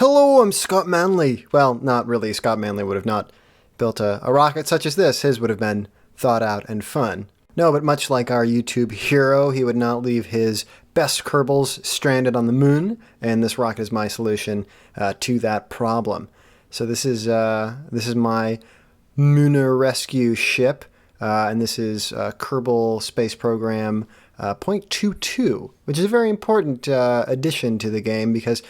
Hello, I'm Scott Manley. Well, not really. Scott Manley would have not built a rocket such as this. His would have been thought out and fun. No, but much like our YouTube hero, he would not leave his best Kerbals stranded on the moon, and this rocket is my solution to that problem. So this is my Mun Rescue ship, and this is Kerbal Space Program .22, which is a very important addition to the game because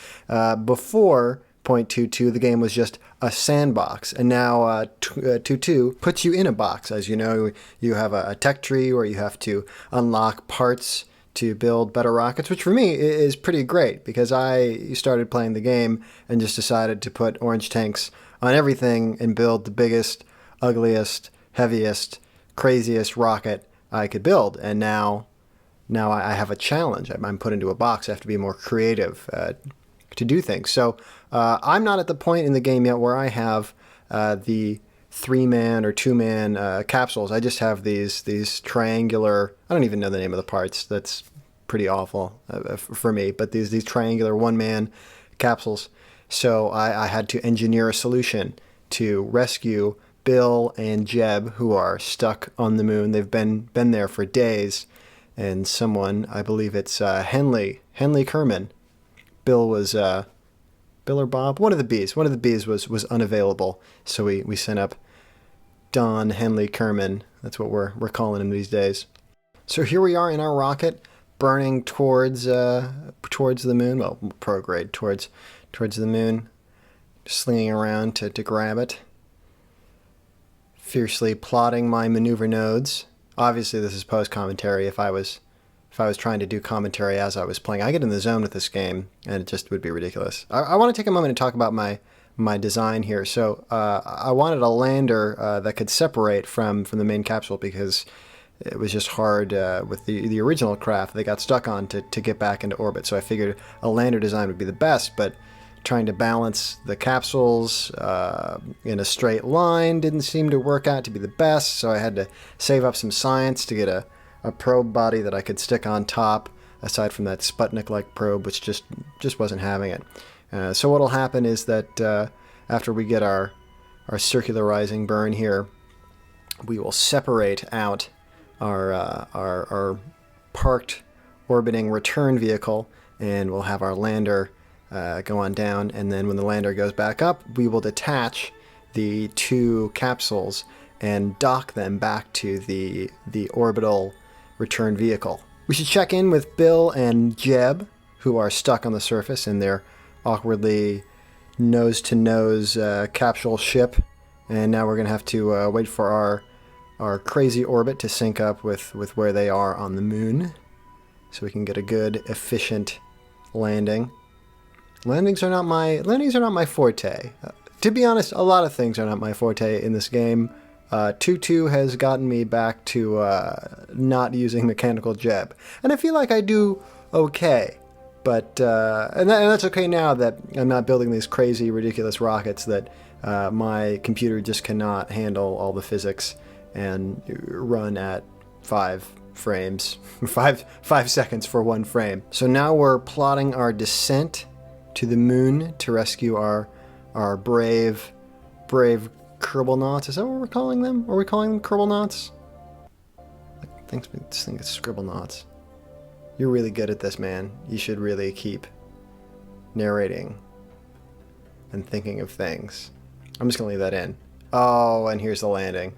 before .22 the game was just a sandbox, and now 22 puts you in a box. As you know, you have a tech tree where you have to unlock parts to build better rockets, which for me is pretty great because I started playing the game and just decided to put orange tanks on everything and build the biggest, ugliest, heaviest, craziest rocket I could build. And now I have a challenge. I'm put into a box. I have to be more creative to do things. So I'm not at the point in the game yet where I have the 3-man or 2-man capsules. I just have these triangular, I don't even know the name of the parts. That's pretty awful for me. But these triangular 1-man capsules. So I had to engineer a solution to rescue Bill and Jeb, who are stuck on the moon. They've been there for days. And someone, I believe it's Henley Kerman. Bill was Bill or Bob, one of the B's was unavailable, so we sent up Don Henley Kerman. That's what we're calling him these days. So here we are in our rocket, burning towards the moon. Well, prograde towards the moon, slinging around to grab it. Fiercely plotting my maneuver nodes. Obviously, this is post-commentary. If I was trying to do commentary as I was playing, I get in the zone with this game, and it just would be ridiculous. I want to take a moment and talk about my design here. So I wanted a lander that could separate from the main capsule because it was just hard with the original craft they got stuck on to get back into orbit. So I figured a lander design would be the best, but trying to balance the capsules in a straight line didn't seem to work out to be the best, so I had to save up some science to get a probe body that I could stick on top, aside from that Sputnik-like probe, which just wasn't having it. So what'll happen is that after we get our circularizing burn here, we will separate out our parked orbiting return vehicle, and we'll have our lander go on down, and then when the lander goes back up, we will detach the 2 capsules and dock them back to the orbital return vehicle. We should check in with Bill and Jeb, who are stuck on the surface in their awkwardly nose-to-nose capsule ship, and now we're going to have to wait for our crazy orbit to sync up with where they are on the moon, so we can get a good, efficient landing. Landings are not my forte. To be honest, a lot of things are not my forte in this game. 2-2 has gotten me back to not using mechanical Jeb, and I feel like I do okay. But and that's okay now that I'm not building these crazy, ridiculous rockets that my computer just cannot handle all the physics and run at 5 frames, 5 seconds for 1 frame. So now we're plotting our descent to the moon to rescue our brave Kerbal Knots. Is that what we're calling them? Are we calling them Kerbal Knots? I think it's Scribble Knots. You're really good at this, man. You should really keep narrating and thinking of things. I'm just gonna leave that in. Oh, and here's the landing.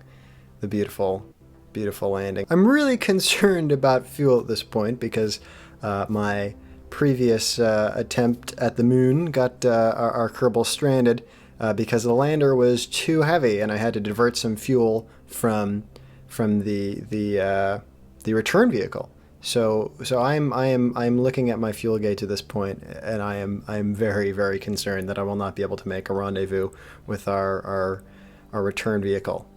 The beautiful, beautiful landing. I'm really concerned about fuel at this point because my previous attempt at the moon got our Kerbal stranded because the lander was too heavy, and I had to divert some fuel from the return vehicle. So I'm looking at my fuel gauge at this point, and I'm very, very concerned that I will not be able to make a rendezvous with our return vehicle.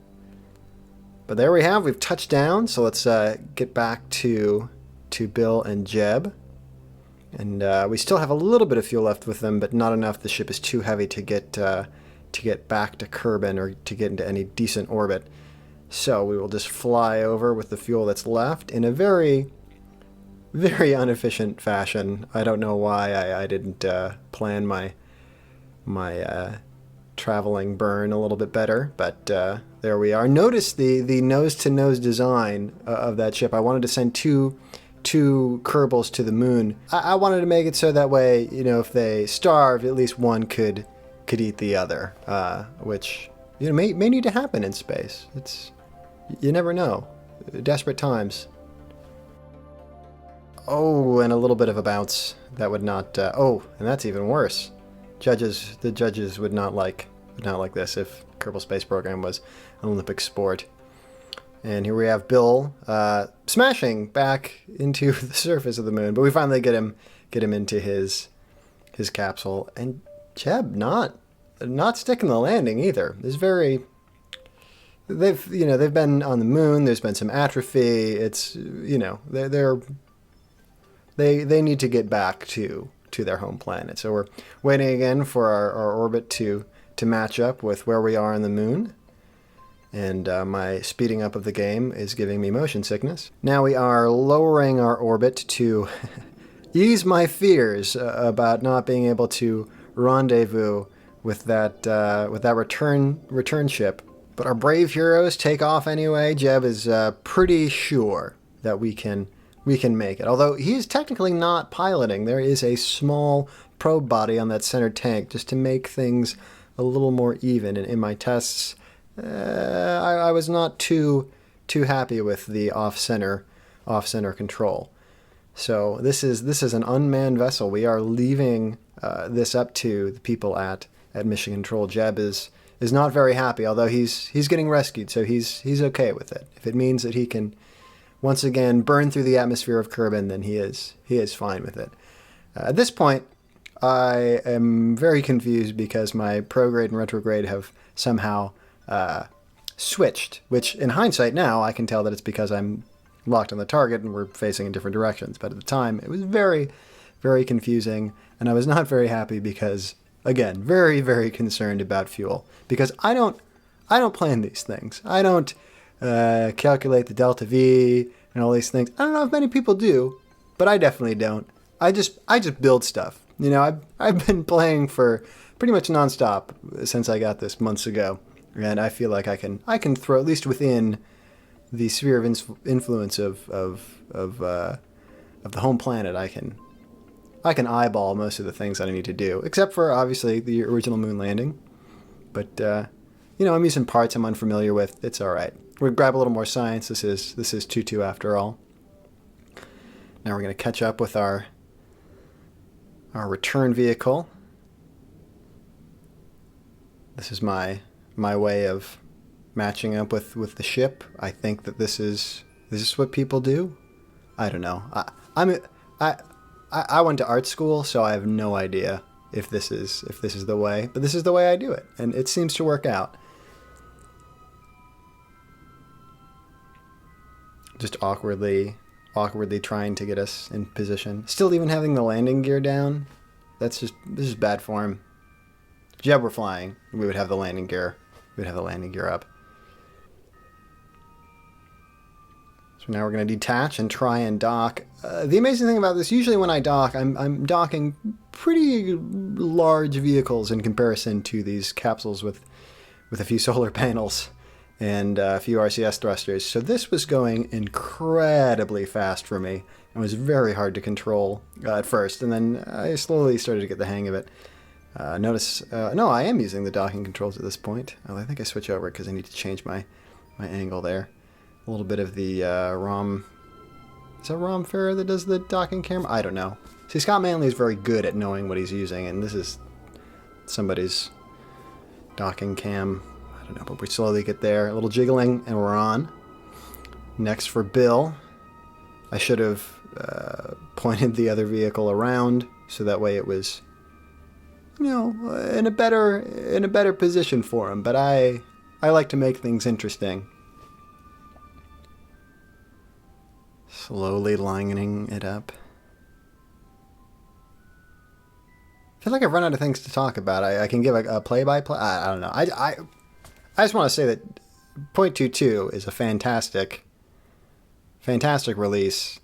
But there we have. We've touched down. So let's get back to Bill and Jeb. And we still have a little bit of fuel left with them, but not enough. The ship is too heavy to get back to Kerbin or to get into any decent orbit. So we will just fly over with the fuel that's left in a very, very inefficient fashion. I don't know why I didn't plan my traveling burn a little bit better, but there we are. Notice the nose-to-nose design of that ship. I wanted to send two Kerbals to the moon. I wanted to make it so that way, if they starved, at least one could eat the other, which may need to happen in space. You never know. Desperate times. Oh, and a little bit of a bounce. That would not. And that's even worse. The judges would not like this if Kerbal Space Program was an Olympic sport. And here we have Bill smashing back into the surface of the moon, but we finally get him into his capsule. And Jeb not sticking the landing either. They've been on the moon. There's been some atrophy. It's they need to get back to their home planet. So we're waiting again for our orbit to match up with where we are on the moon. And my speeding up of the game is giving me motion sickness. Now we are lowering our orbit to ease my fears about not being able to rendezvous with that return ship. But our brave heroes take off anyway. Jeb is pretty sure that we can make it. Although he is technically not piloting. There is a small probe body on that center tank just to make things a little more even. And in my tests, I was not too happy with the off-center control. So this is an unmanned vessel. We are leaving this up to the people at Mission Control. Jeb is not very happy, although he's getting rescued, so he's okay with it. If it means that he can once again burn through the atmosphere of Kerbin, then he is fine with it. At this point, I am very confused because my prograde and retrograde have somehow switched, which in hindsight now I can tell that it's because I'm locked on the target and we're facing in different directions. But at the time, it was very, very confusing, and I was not very happy because, again, very, very concerned about fuel. Because I don't plan these things. I don't calculate the delta V and all these things. I don't know if many people do, but I definitely don't. I just build stuff. I've been playing for pretty much nonstop since I got this months ago, and I feel like I can throw, at least within the sphere of influence of the home planet, I can eyeball most of the things that I need to do, except for obviously the original moon landing. But I'm using parts I'm unfamiliar with. It's all right. We'll grab a little more science. This is 2-2 after all. Now we're going to catch up with our return vehicle. This is my way of matching up with the ship. I think that this is what people do. I don't know. I went to art school, so I have no idea if this is the way, but this is the way I do it, and it seems to work out. Just awkwardly trying to get us in position. Still even having the landing gear down. This is bad form. If Jeb were flying, we would have the landing gear. Up. So now we're going to detach and try and dock. The amazing thing about this, usually when I dock, I'm docking pretty large vehicles in comparison to these capsules with a few solar panels and a few RCS thrusters. So this was going incredibly fast for me and was very hard to control at first. And then I slowly started to get the hang of it. No, I am using the docking controls at this point. I think I switch over because I need to change my angle there. A little bit of the ROM. Is that ROM Farah that does the docking camera? I don't know. See, Scott Manley is very good at knowing what he's using, and this is somebody's docking cam. I don't know, but we slowly get there. A little jiggling, and we're on. Next for Bill. I should have pointed the other vehicle around, so that way it was, in a better position for him. But I like to make things interesting. Slowly lining it up. I feel like I've run out of things to talk about. I can give a play-by-play. I don't know. I just want to say that .22 is a fantastic release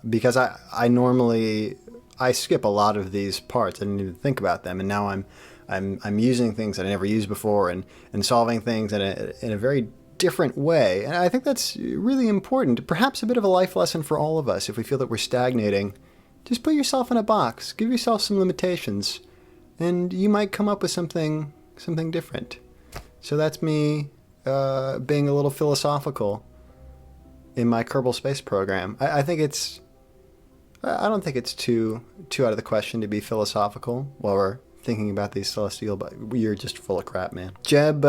because I normally I skip a lot of these parts. I didn't even think about them, and now I'm using things that I never used before, and solving things in a very different way. And I think that's really important. Perhaps a bit of a life lesson for all of us. If we feel that we're stagnating, just put yourself in a box. Give yourself some limitations, and you might come up with something different. So that's me being a little philosophical in my Kerbal Space program. I don't think it's too out of the question to be philosophical while we're thinking about these celestial, but you're just full of crap, man. Jeb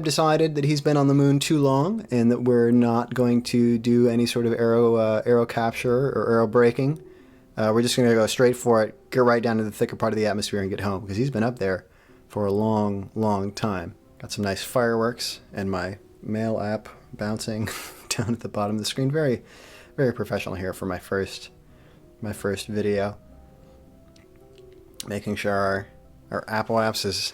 decided that he's been on the moon too long and that we're not going to do any sort of aero capture or aero braking. We're just going to go straight for it, get right down to the thicker part of the atmosphere and get home, because he's been up there for a long, long time. Got some nice fireworks and my mail app bouncing down at the bottom of the screen. Very, very professional here for my first video. Making sure our Apple apps is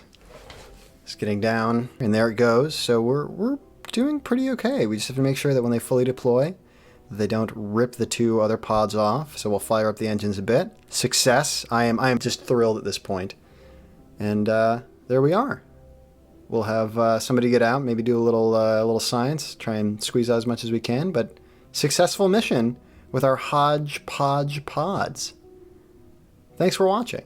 getting down, and there it goes. So we're doing pretty okay. We just have to make sure that when they fully deploy, they don't rip the two other pods off. So we'll fire up the engines a bit. Success. I am just thrilled at this point. And there we are. We'll have somebody get out, maybe do a little science, try and squeeze out as much as we can. But successful mission with our hodgepodge pods. Thanks for watching.